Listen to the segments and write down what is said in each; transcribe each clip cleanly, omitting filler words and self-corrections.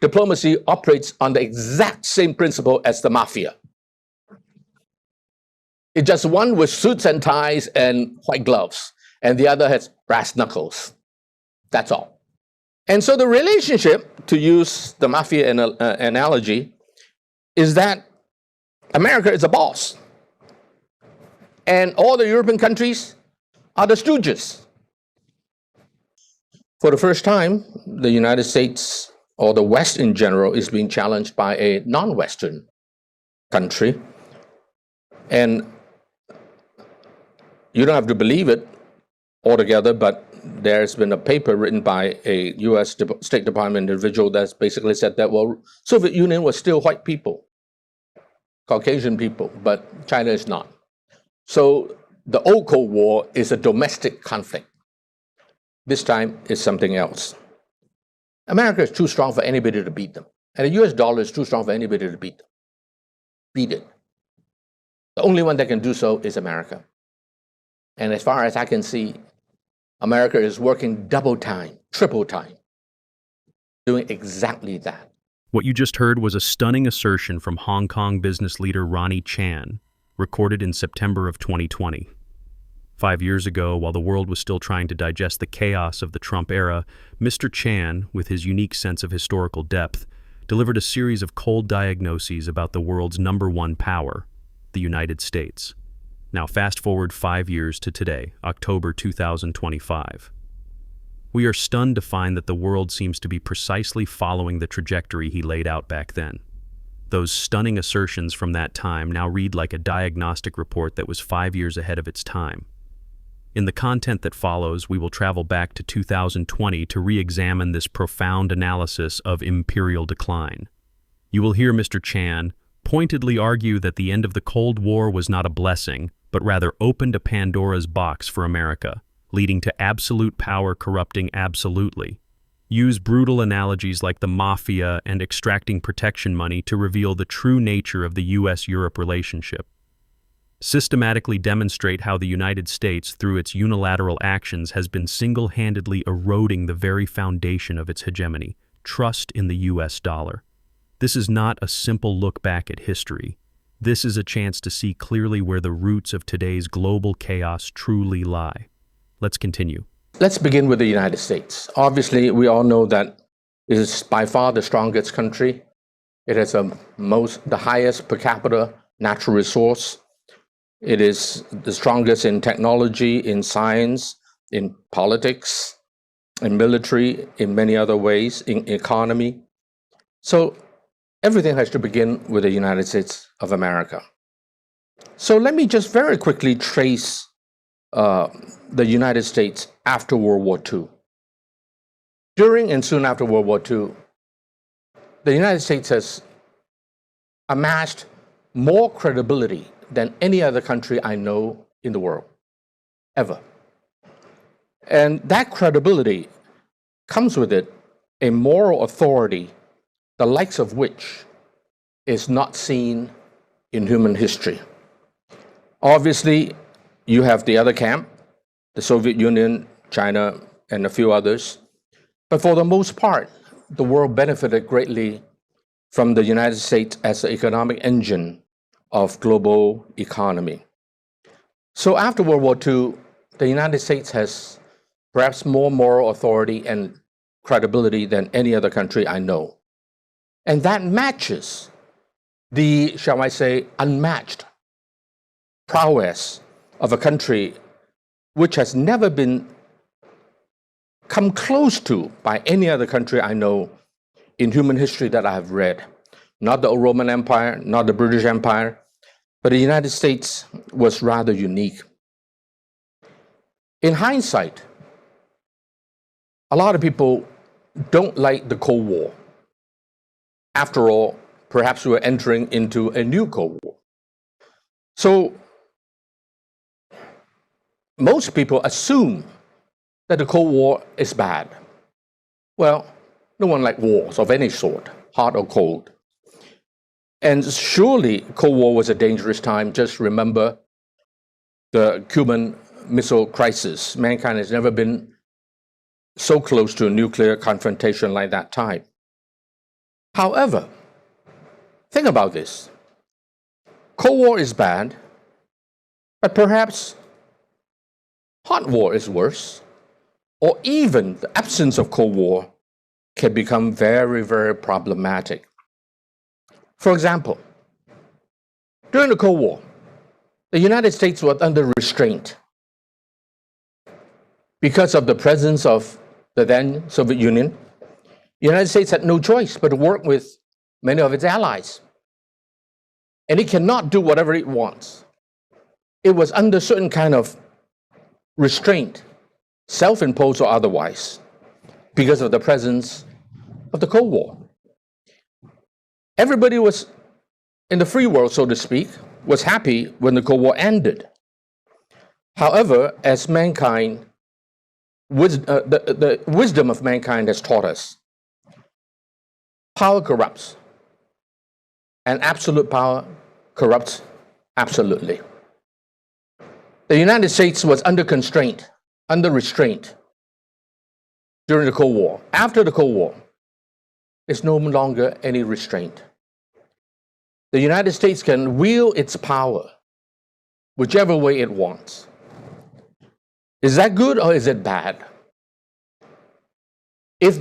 diplomacy operates on the exact same principle as the mafia. It's just one with suits and ties and white gloves, and the other has brass knuckles. That's all. And so the relationship, to use the mafia analogy, is that America is a boss, and all the European countries are the stooges. For the first time, the United States, or the West in general, is being challenged by a non-Western country. And you don't have to believe it altogether, but there's been a paper written by a US State Department individual that's basically said that, well, Soviet Union was still white people, Caucasian people, but China is not. So the old Cold War is a domestic conflict. This time is something else. America is too strong for anybody to beat them. And the US dollar is too strong for anybody to beat them. Beat it. The only one that can do so is America. And as far as I can see, America is working double time, triple time, doing exactly that. What you just heard was a stunning assertion from Hong Kong business leader Ronnie Chan, recorded in September of 2020. 5 years ago, while the world was still trying to digest the chaos of the Trump era, Mr. Chan, with his unique sense of historical depth, delivered a series of cold diagnoses about the world's #1 power, the United States. Now fast forward 5 years to today, October 2025. We are stunned to find that the world seems to be precisely following the trajectory he laid out back then. Those stunning assertions from that time now read like a diagnostic report that was 5 years ahead of its time. In the content that follows, we will travel back to 2020 to re-examine this profound analysis of imperial decline. You will hear Mr. Chan pointedly argue that the end of the Cold War was not a blessing, but rather opened a Pandora's box for America, leading to absolute power corrupting absolutely. Use brutal analogies like the Mafia and extracting protection money to reveal the true nature of the US-Europe relationship. Systematically demonstrate how the United States, through its unilateral actions, has been single-handedly eroding the very foundation of its hegemony, trust in the US dollar. This is not a simple look back at history. This is a chance to see clearly where the roots of today's global chaos truly lie. Let's continue. Let's begin with the United States. Obviously, we all know that it is by far the strongest country. It has the highest per capita natural resource. It is the strongest in technology, in science, in politics, in military, in many other ways, in economy. So everything has to begin with the United States of America. So let me just very quickly trace the United States after World War II. During and soon after World War II, the United States has amassed more credibility than any other country I know in the world, ever. And that credibility comes with it a moral authority, the likes of which is not seen in human history. Obviously, you have the other camp, the Soviet Union, China, and a few others. But for the most part, the world benefited greatly from the United States as the economic engine of global economy. So after World War II, the United States has perhaps more moral authority and credibility than any other country I know. And that matches the, shall I say, unmatched prowess of a country which has never been come close to by any other country I know in human history that I have read. Not the Roman Empire, not the British Empire, but the United States was rather unique. In hindsight, a lot of people don't like the Cold War. After all, perhaps we're entering into a new Cold War. So most people assume that the Cold War is bad. Well, no one likes wars of any sort, hot or cold. And surely Cold War was a dangerous time. Just remember the Cuban Missile Crisis. Mankind has never been so close to a nuclear confrontation like that time. However, think about this. Cold War is bad, but perhaps hot war is worse, or even the absence of Cold War can become very, very problematic. For example, during the Cold War, the United States was under restraint because of the presence of the then Soviet Union. The United States had no choice but to work with many of its allies. And it cannot do whatever it wants. It was under certain kind of restraint, self-imposed or otherwise, because of the presence of the Cold War. Everybody was in the free world, so to speak, was happy when the Cold War ended. However, as mankind, the wisdom of mankind has taught us, power corrupts, and absolute power corrupts absolutely. The United States was under constraint, under restraint during the Cold War. After the Cold War, there's no longer any restraint. The United States can wield its power whichever way it wants. Is that good or is it bad? If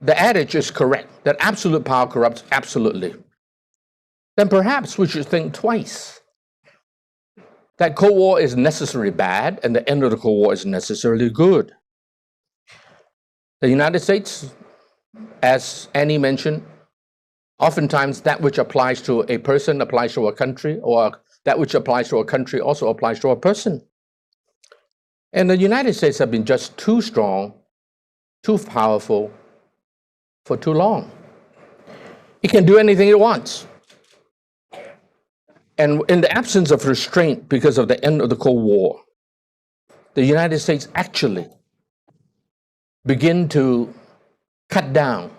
the adage is correct, that absolute power corrupts absolutely, then perhaps we should think twice. That Cold War is necessarily bad and the end of the Cold War is necessarily good. The United States, as Annie mentioned, oftentimes that which applies to a person applies to a country, or that which applies to a country also applies to a person. And the United States have been just too strong, too powerful for too long. It can do anything it wants. And in the absence of restraint because of the end of the Cold War, the United States actually begin to cut down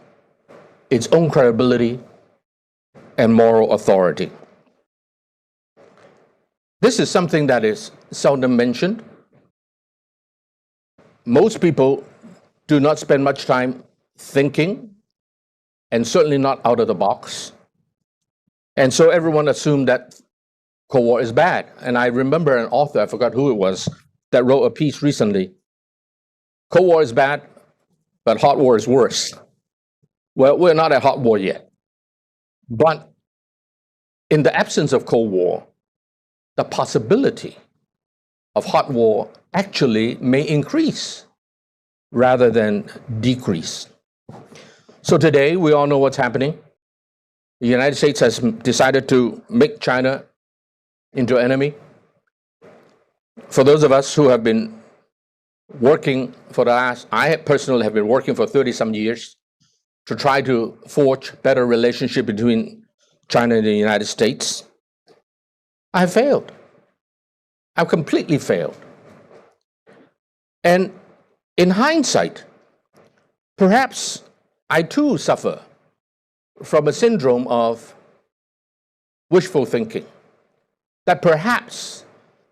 its own credibility and moral authority. This is something that is seldom mentioned. Most people do not spend much time thinking, and certainly not out of the box. And so everyone assumed that Cold War is bad. And I remember an author, I forgot who it was, that wrote a piece recently. Cold War is bad, but hot war is worse. Well, we're not at hot war yet. But in the absence of Cold War, the possibility of hot war actually may increase rather than decrease. So today, we all know what's happening. The United States has decided to make China into an enemy. For those of us who have been working for the last, I personally have been working for 30-some years to try to forge better relationship between China and the United States, I have failed. I've completely failed. And in hindsight, perhaps I too suffer from a syndrome of wishful thinking, that perhaps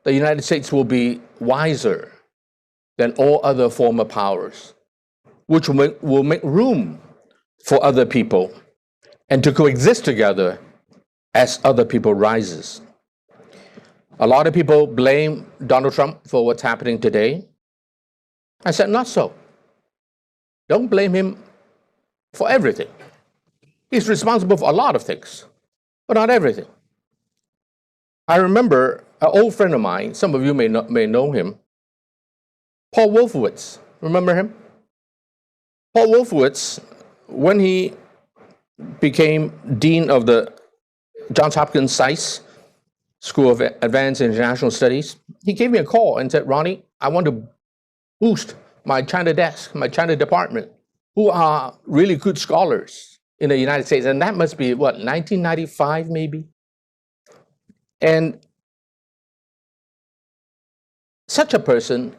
the United States will be wiser than all other former powers, which will make room for other people and to coexist together as other people rises. A lot of people blame Donald Trump for what's happening today. I said, not so. Don't blame him for everything. He's responsible for a lot of things, but not everything. I remember an old friend of mine, some of you may know him, Paul Wolfowitz. Remember him? Paul Wolfowitz, when he became dean of the Johns Hopkins SAIS, School of Advanced International Studies, he gave me a call and said, Ronnie, I want to boost my China desk, my China department, who are really good scholars in the United States. And that must be, what, 1995 maybe? And such a person,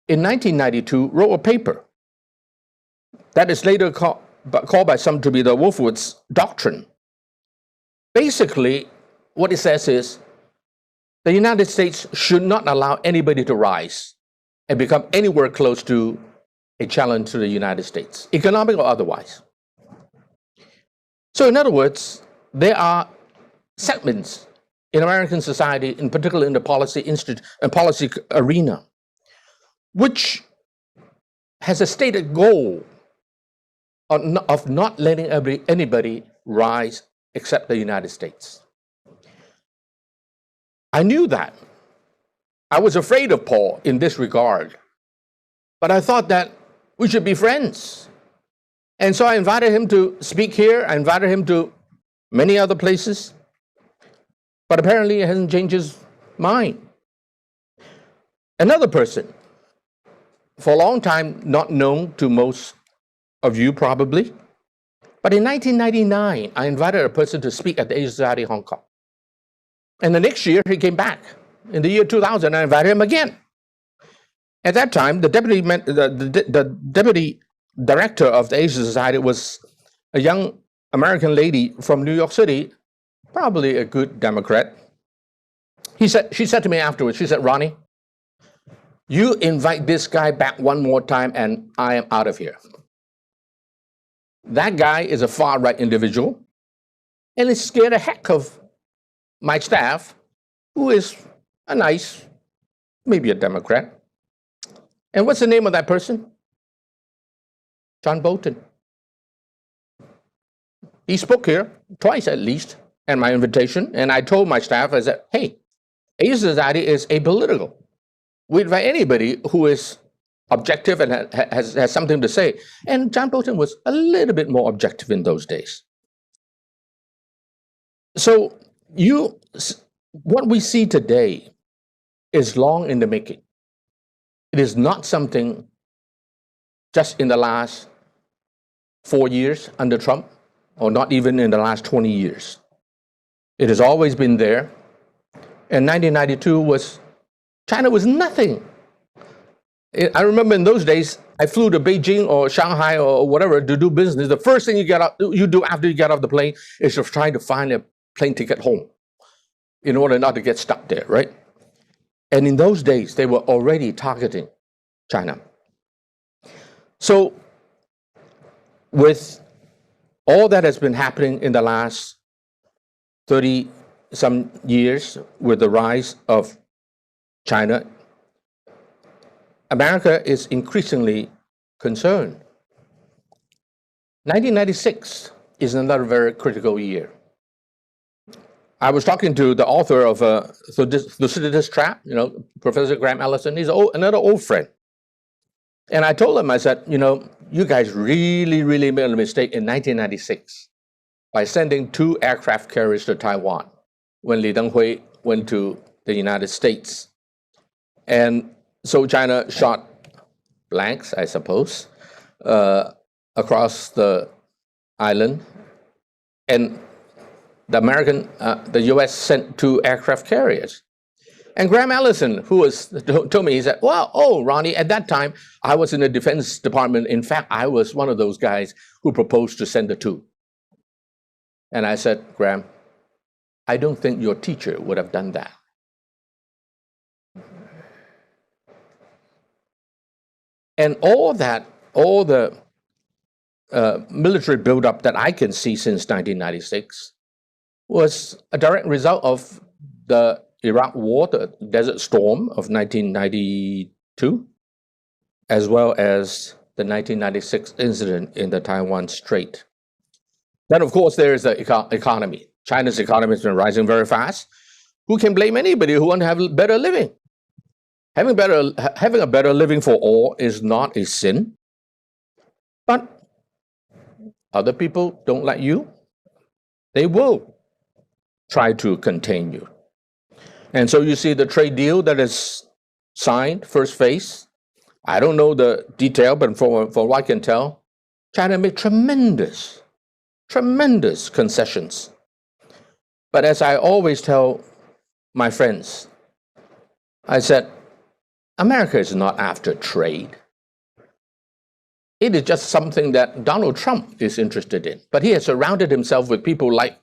in 1992, wrote a paper that is later called by some to be the Wolfowitz Doctrine. Basically, what it says is the United States should not allow anybody to rise and become anywhere close to a challenge to the United States, economic or otherwise. So in other words, there are segments in American society, in particular in the policy arena, which has a stated goal of not letting anybody rise except the United States. I knew that. I was afraid of Paul in this regard, but I thought that we should be friends. And so I invited him to speak here. I invited him to many other places, but apparently he hasn't changed his mind. Another person, for a long time not known to most of you probably, but in 1999, I invited a person to speak at the Asian Society Hong Kong. And the next year, he came back. In the year 2000, I invited him again. At that time, the deputy director of the Asian Society was a young American lady from New York City, probably a good Democrat. She said to me afterwards, she said, "Ronnie, you invite this guy back one more time and I am out of here." That guy is a far-right individual and it scared the heck of my staff, who is a nice, maybe a Democrat. And what's the name of that person? John Bolton. He spoke here twice at least at my invitation, and I told my staff, I said, hey, Asian Society is apolitical. We invite anybody who is objective and has something to say. And John Bolton was a little bit more objective in those days. So what we see today is long in the making. It is not something just in the last 4 years under Trump, or not even in the last 20 years. It has always been there. And 1992 China was nothing. I remember in those days, I flew to Beijing or Shanghai or whatever to do business. The first thing you do after you get off the plane is to try to find a plane ticket home in order not to get stuck there, right? And in those days, they were already targeting China. So with all that has been happening in the last 30-some years with the rise of China, America is increasingly concerned. 1996 is another very critical year. I was talking to the author of Thucydides' Trap, Professor Graham Allison. He's another old friend. And I told him, I said, you guys really, really made a mistake in 1996 by sending 2 aircraft carriers to Taiwan when Li Denghui went to the United States. And so China shot blanks, I suppose, across the island. And the US sent 2 aircraft carriers. And Graham Allison, who told me, he said, Ronnie, at that time, I was in the Defense Department. In fact, I was one of those guys who proposed to send the 2. And I said, Graham, I don't think your teacher would have done that. And all the military buildup that I can see since 1996 was a direct result of the Iraq War, the Desert Storm of 1992, as well as the 1996 incident in the Taiwan Strait. Then, of course, there is the economy. China's economy has been rising very fast. Who can blame anybody who wants to have a better living? Having a better living for all is not a sin. But other people don't like you. They will try to contain you. And so you see the trade deal that is signed, first phase. I don't know the detail, but from what I can tell, China made tremendous concessions. But as I always tell my friends, I said, America is not after trade. It is just something that Donald Trump is interested in. But he has surrounded himself with people like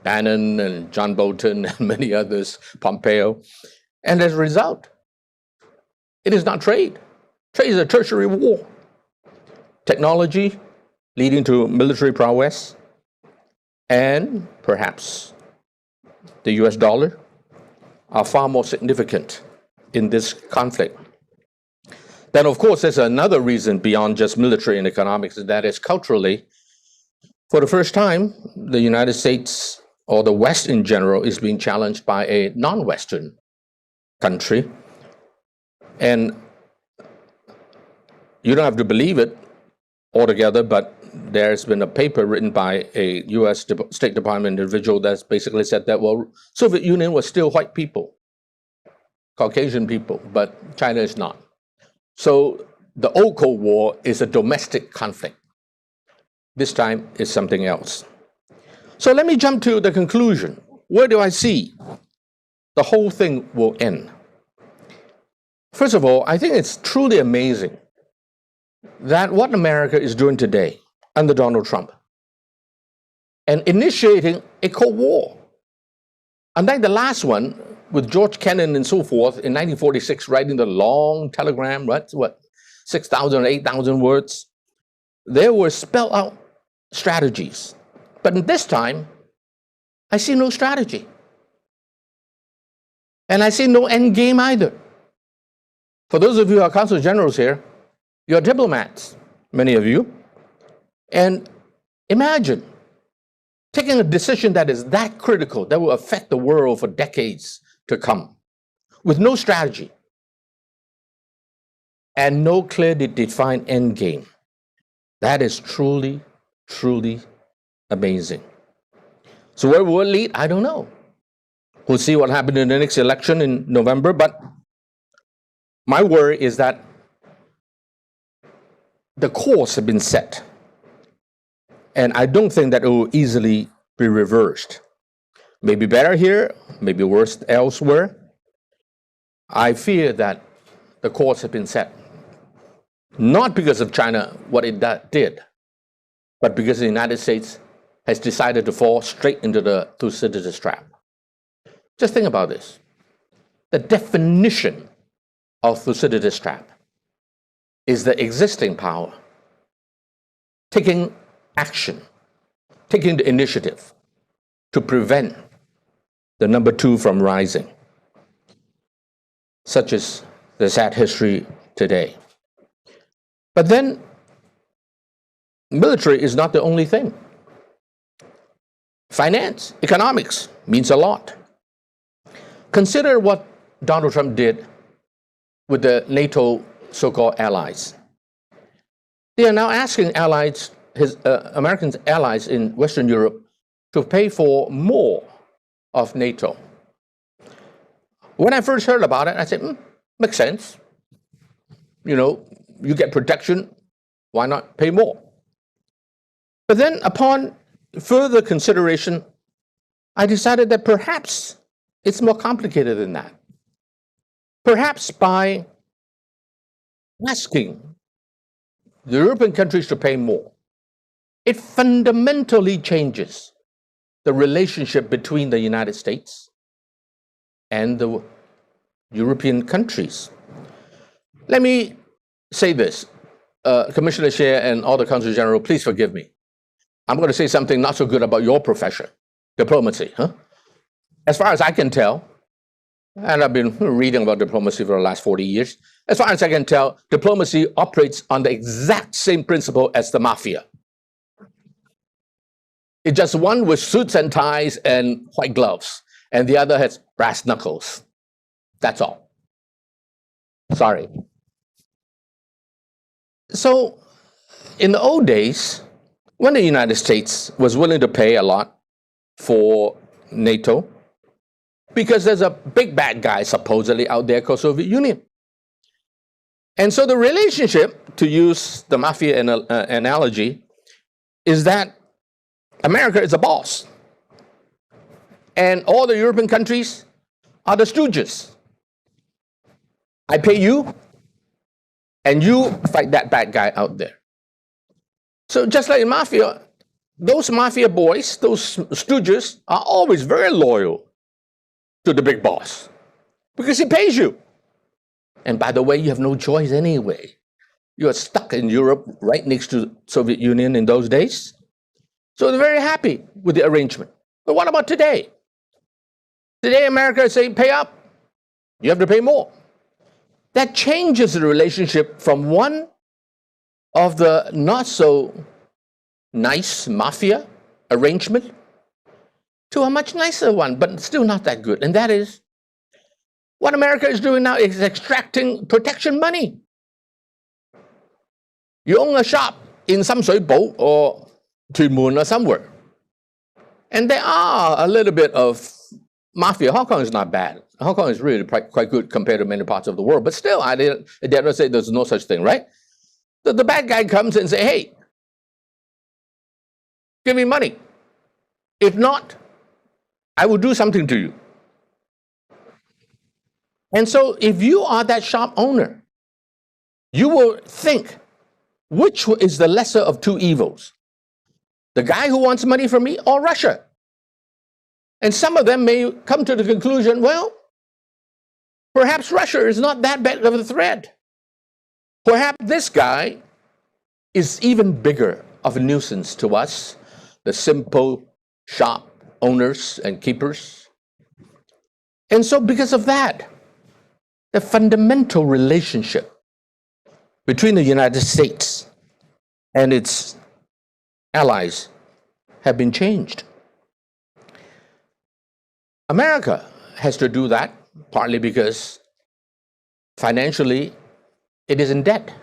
Bannon and John Bolton and many others, Pompeo. And as a result, it is not trade. Trade is a tertiary war. Technology leading to military prowess, and perhaps the US dollar are far more significant in this conflict. Then, of course, there's another reason beyond just military and economics, and that is culturally. For the first time, the United States, or the West in general, is being challenged by a non-Western country. And you don't have to believe it altogether, but there's been a paper written by a US State Department individual that's basically said that, well, Soviet Union was still white people, Caucasian people, but China is not. So the old Cold War is a domestic conflict. This time is something else. So let me jump to the conclusion. Where do I see the whole thing will end? First of all, I think it's truly amazing that what America is doing today under Donald Trump and initiating a Cold War. Unlike the last one with George Kennan and so forth in 1946, writing the long telegram, right? What, 6,000 or 8,000 words? There were spelled out strategies. But in this time, I see no strategy. And I see no end game either. For those of you who are consul generals here, you're diplomats, many of you. And imagine taking a decision that is that critical, that will affect the world for decades to come, with no strategy and no clearly defined end game. That is truly, truly amazing. So where will it lead? I don't know. We'll see what happens in the next election in November, but my worry is that the course has been set, and I don't think that it will easily be reversed. Maybe better here, maybe worse elsewhere. I fear that the course has been set, not because of China, what it did, but because the United States has decided to fall straight into the Thucydides trap. Just think about this. The definition of Thucydides trap is the existing power taking action, taking the initiative to prevent the number two from rising. Such is the sad history today. But then, military is not the only thing. Finance, economics means a lot. Consider what Donald Trump did with the NATO so-called allies. They are now asking allies, American allies in Western Europe, to pay for more of NATO. When I first heard about it, I said, makes sense. You know, you get protection, why not pay more? But then upon further consideration, I decided that perhaps it's more complicated than that. Perhaps by asking the European countries to pay more, it fundamentally changes the relationship between the United States and the European countries. Let me say this, Commissioner Shea and all the Consul General, please forgive me. I'm going to say something not so good about your profession, diplomacy. As far as I can tell, and I've been reading about diplomacy for the last 40 years, as far as I can tell, diplomacy operates on the exact same principle as the Mafia. It's just one with suits and ties and white gloves, and the other has brass knuckles. That's all. Sorry. So, in the old days, when the United States was willing to pay a lot for NATO, because there's a big bad guy supposedly out there called Soviet Union. And so the relationship, to use the Mafia analogy, is that America is a boss. And all the European countries are the stooges. I pay you, and you fight that bad guy out there. So just like in Mafia, those Mafia boys, those stooges, are always very loyal to the big boss because he pays you. And by the way, you have no choice anyway. You are stuck in Europe right next to the Soviet Union in those days. So they're very happy with the arrangement. But what about today? Today, America is saying, pay up. You have to pay more. That changes the relationship from one of the not so nice mafia arrangement to a much nicer one, but still not that good. And that is what America is doing now is extracting protection money. You own a shop in some Bo or Tuen Mun or somewhere. And there are a little bit of mafia. Hong Kong is not bad. Hong Kong is really quite good compared to many parts of the world. But still, I dare not say there's no such thing, right? The bad guy comes and say, hey, give me money. If not, I will do something to you. And so if you are that shop owner, you will think, which is the lesser of two evils? The guy who wants money from me or Russia? And some of them may come to the conclusion, well, perhaps Russia is not that bad of a threat. Perhaps this guy is even bigger of a nuisance to us, the simple shop owners and keepers. And so because of that, the fundamental relationship between the United States and its allies have been changed. America has to do that partly because financially it is in debt.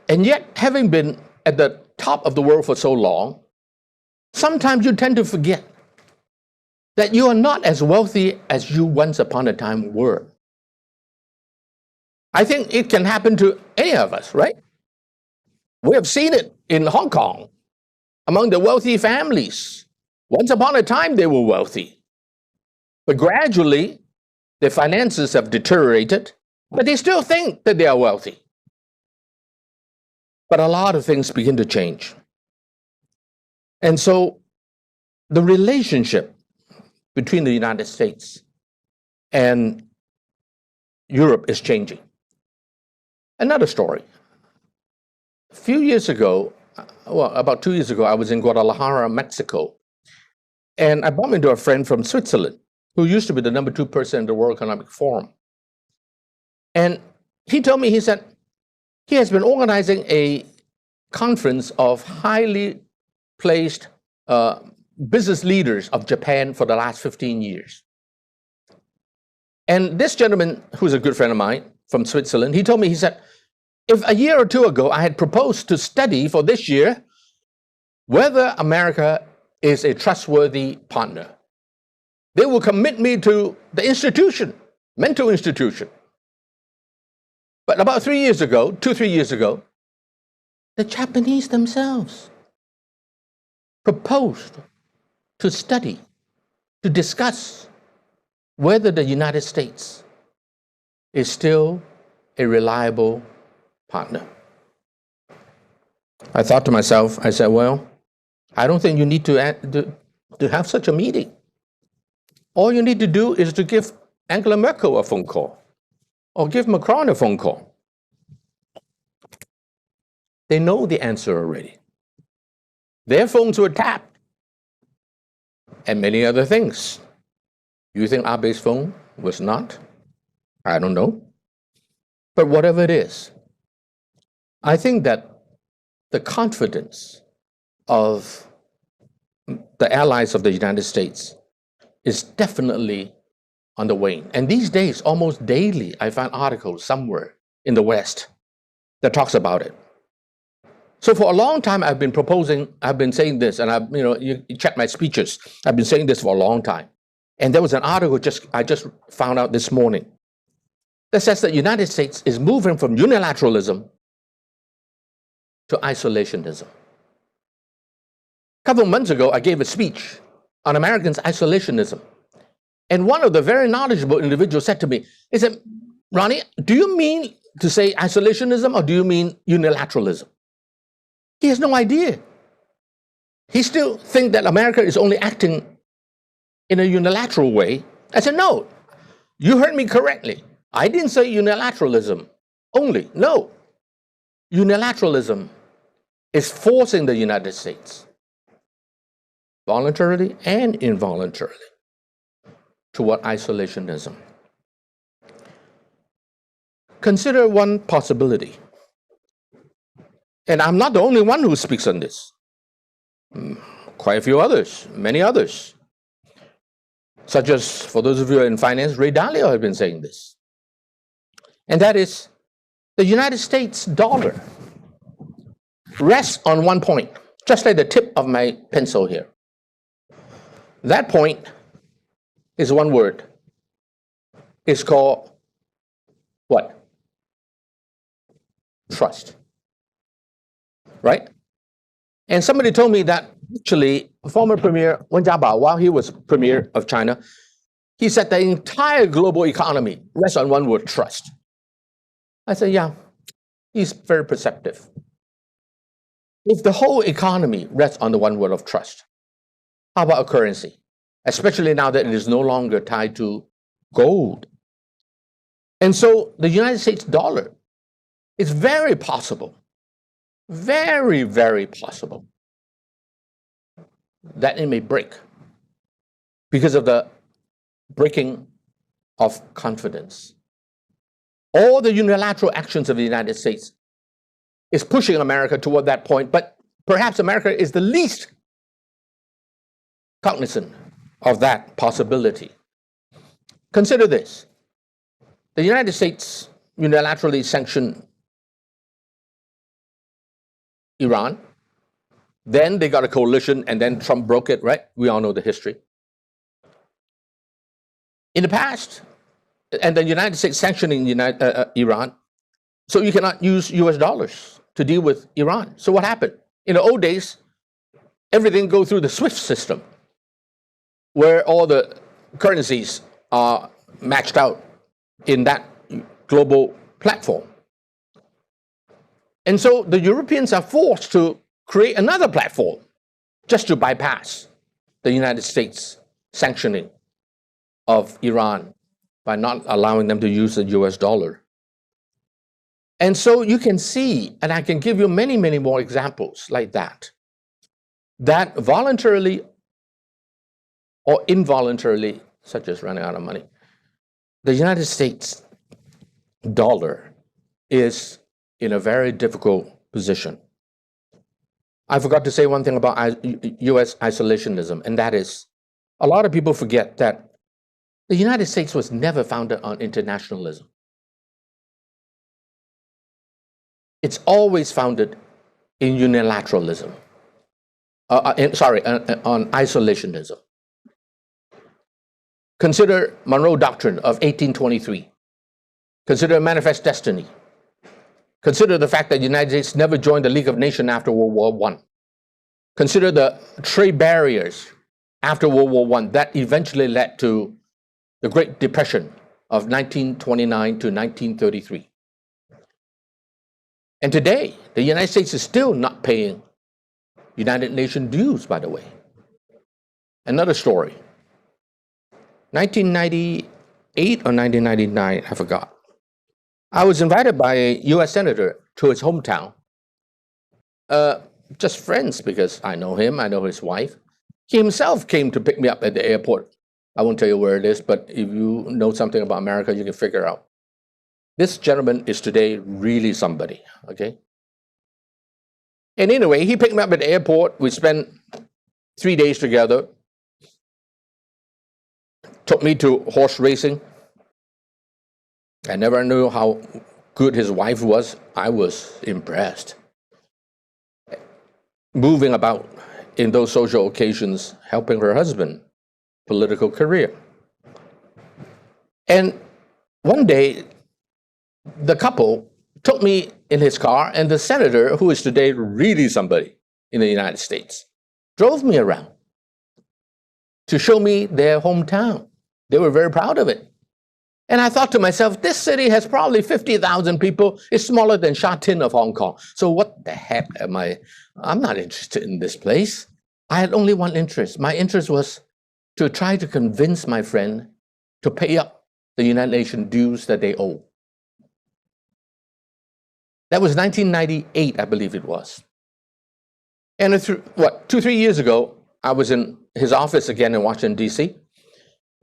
And yet, having been at the top of the world for so long, sometimes you tend to forget that you are not as wealthy as you once upon a time were. I think it can happen to any of us, right? We have seen it in Hong Kong among the wealthy families. Once upon a time, they were wealthy. But gradually, their finances have deteriorated, but they still think that they are wealthy. But a lot of things begin to change. And so the relationship between the United States and Europe is changing. Another story. A few years ago, about 2 years ago, I was in Guadalajara, Mexico, and I bumped into a friend from Switzerland who used to be the number 2 person in the World Economic Forum. And he told me, he said, he has been organizing a conference of highly placed business leaders of Japan for the last 15 years. And this gentleman, who's a good friend of mine from Switzerland, he told me, he said, if a year or two ago I had proposed to study for this year whether America is a trustworthy partner, they will commit me to the institution, mental institution. But about 3 years ago, 2-3 years ago, the Japanese themselves proposed to study, to discuss whether the United States is still a reliable partner. I thought to myself, I said, well, I don't think you need to have such a meeting. All you need to do is to give Angela Merkel a phone call or give Macron a phone call. They know the answer already. Their phones were tapped and many other things. You think Abe's phone was not? I don't know. But whatever it is, I think that the confidence of the allies of the United States is definitely on the wane. And these days, almost daily, I find articles somewhere in the West that talks about it. So for a long time, I've been saying this, and you check my speeches. I've been saying this for a long time. And there was an article I just found out this morning that says that the United States is moving from unilateralism to isolationism. A couple of months ago, I gave a speech on Americans' isolationism. And one of the very knowledgeable individuals said to me, he said, Ronnie, do you mean to say isolationism or do you mean unilateralism? He has no idea. He still thinks that America is only acting in a unilateral way. I said, no, you heard me correctly. I didn't say unilateralism only. No. Unilateralism is forcing the United States, voluntarily and involuntarily, toward isolationism. Consider one possibility. And I'm not the only one who speaks on this. Quite a few others, many others. Such as, for those of you in finance, Ray Dalio has been saying this. And that is, the United States dollar rests on one point, just like the tip of my pencil here. That point is one word. It's called what? Trust. Right? And somebody told me that actually former Premier Wen Jiabao, while he was Premier of China, he said the entire global economy rests on one word, trust. I said, yeah, he's very perceptive. If the whole economy rests on the one word of trust, how about a currency? Especially now that it is no longer tied to gold. And so the United States dollar is very possible, very, very possible that it may break because of the breaking of confidence. All the unilateral actions of the United States is pushing America toward that point, but perhaps America is the least cognizant of that possibility. Consider this. The United States unilaterally sanctioned Iran. Then they got a coalition, and then Trump broke it, right? We all know the history. In the past, and the United States sanctioning Iran, so you cannot use US dollars to deal with Iran. So what happened? In the old days, everything go through the SWIFT system, where all the currencies are matched out in that global platform. And so the Europeans are forced to create another platform just to bypass the United States sanctioning of Iran by not allowing them to use the US dollar. And so you can see, and I can give you many, many more examples like that, that voluntarily or involuntarily, such as running out of money, the United States dollar is in a very difficult position. I forgot to say one thing about US isolationism, and that is, a lot of people forget that the United States was never founded on internationalism. It's always founded in unilateralism. On isolationism. Consider Monroe Doctrine of 1823. Consider Manifest Destiny. Consider the fact that the United States never joined the League of Nations after World War I. Consider the trade barriers after World War I that eventually led to the Great Depression of 1929 to 1933. And today, the United States is still not paying United Nations dues, by the way. Another story. 1998 or 1999, I forgot. I was invited by a US Senator to his hometown. Just friends, because I know him, I know his wife. He himself came to pick me up at the airport. I won't tell you where it is, but if you know something about America, you can figure out. This gentleman is today really somebody, okay? And anyway, he picked me up at the airport. We spent 3 days together. Took me to horse racing. I never knew how good his wife was. I was impressed. Moving about in those social occasions, helping her husband, political career. And one day, the couple took me in his car, and the senator, who is today really somebody in the United States, drove me around to show me their hometown. They were very proud of it. And I thought to myself, this city has probably 50,000 people. It's smaller than Sha Tin of Hong Kong. So what the heck am I? I'm not interested in this place. I had only one interest. My interest was to try to convince my friend to pay up the United Nations dues that they owe. That was 1998, I believe it was. And 2-3 years ago, I was in his office again in Washington, D.C.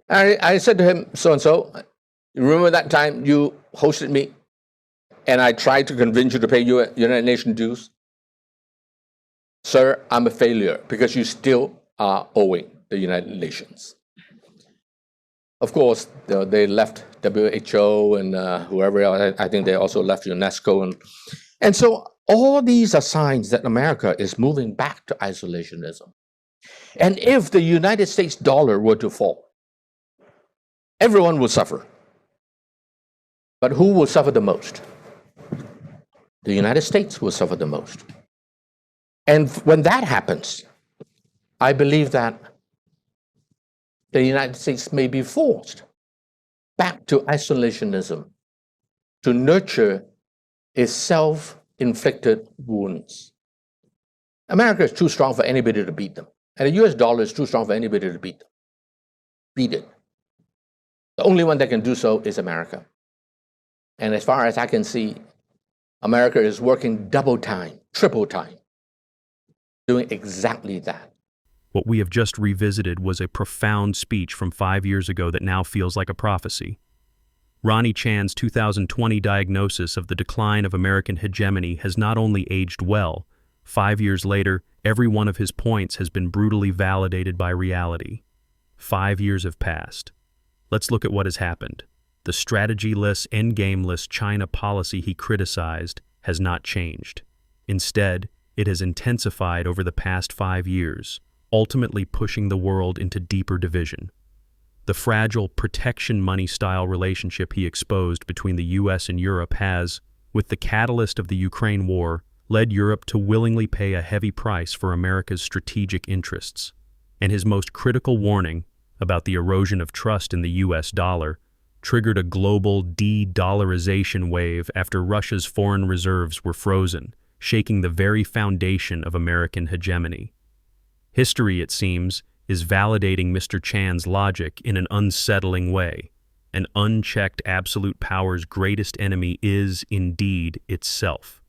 I said to him, so-and-so, remember that time you hosted me and I tried to convince you to pay your United Nations dues? Sir, I'm a failure because you still are owing the United Nations. Of course, they left WHO and whoever else. I think they also left UNESCO. And so all these are signs that America is moving back to isolationism. And if the United States dollar were to fall, everyone will suffer. But who will suffer the most? The United States will suffer the most. And when that happens, I believe that the United States may be forced back to isolationism to nurture its self-inflicted wounds. America is too strong for anybody to beat them. And the US dollar is too strong for anybody to beat them. Beat it. The only one that can do so is America. And as far as I can see, America is working double time, triple time, doing exactly that. What we have just revisited was a profound speech from 5 years ago that now feels like a prophecy. Ronnie Chan's 2020 diagnosis of the decline of American hegemony has not only aged well, 5 years later, every one of his points has been brutally validated by reality. 5 years have passed. Let's look at what has happened. The strategyless, endgameless China policy he criticized has not changed. Instead, it has intensified over the past 5 years, ultimately pushing the world into deeper division. The fragile protection money-style relationship he exposed between the US and Europe has, with the catalyst of the Ukraine war, led Europe to willingly pay a heavy price for America's strategic interests. And his most critical warning about the erosion of trust in the US dollar triggered a global de-dollarization wave after Russia's foreign reserves were frozen, shaking the very foundation of American hegemony. History, it seems, is validating Mr. Chan's logic in an unsettling way. An unchecked absolute power's greatest enemy is, indeed, itself.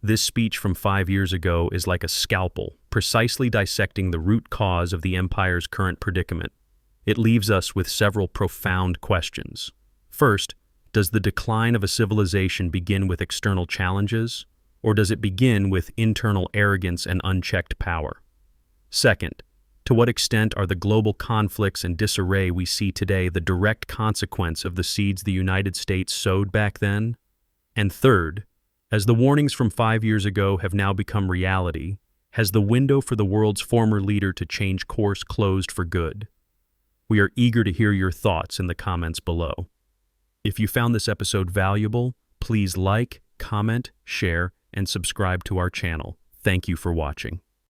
This speech from 5 years ago is like a scalpel, precisely dissecting the root cause of the empire's current predicament. It leaves us with several profound questions. First, does the decline of a civilization begin with external challenges, or does it begin with internal arrogance and unchecked power? Second, to what extent are the global conflicts and disarray we see today the direct consequence of the seeds the United States sowed back then? And third, as the warnings from 5 years ago have now become reality, has the window for the world's former leader to change course closed for good? We are eager to hear your thoughts in the comments below. If you found this episode valuable, please like, comment, share, and subscribe to our channel. Thank you for watching.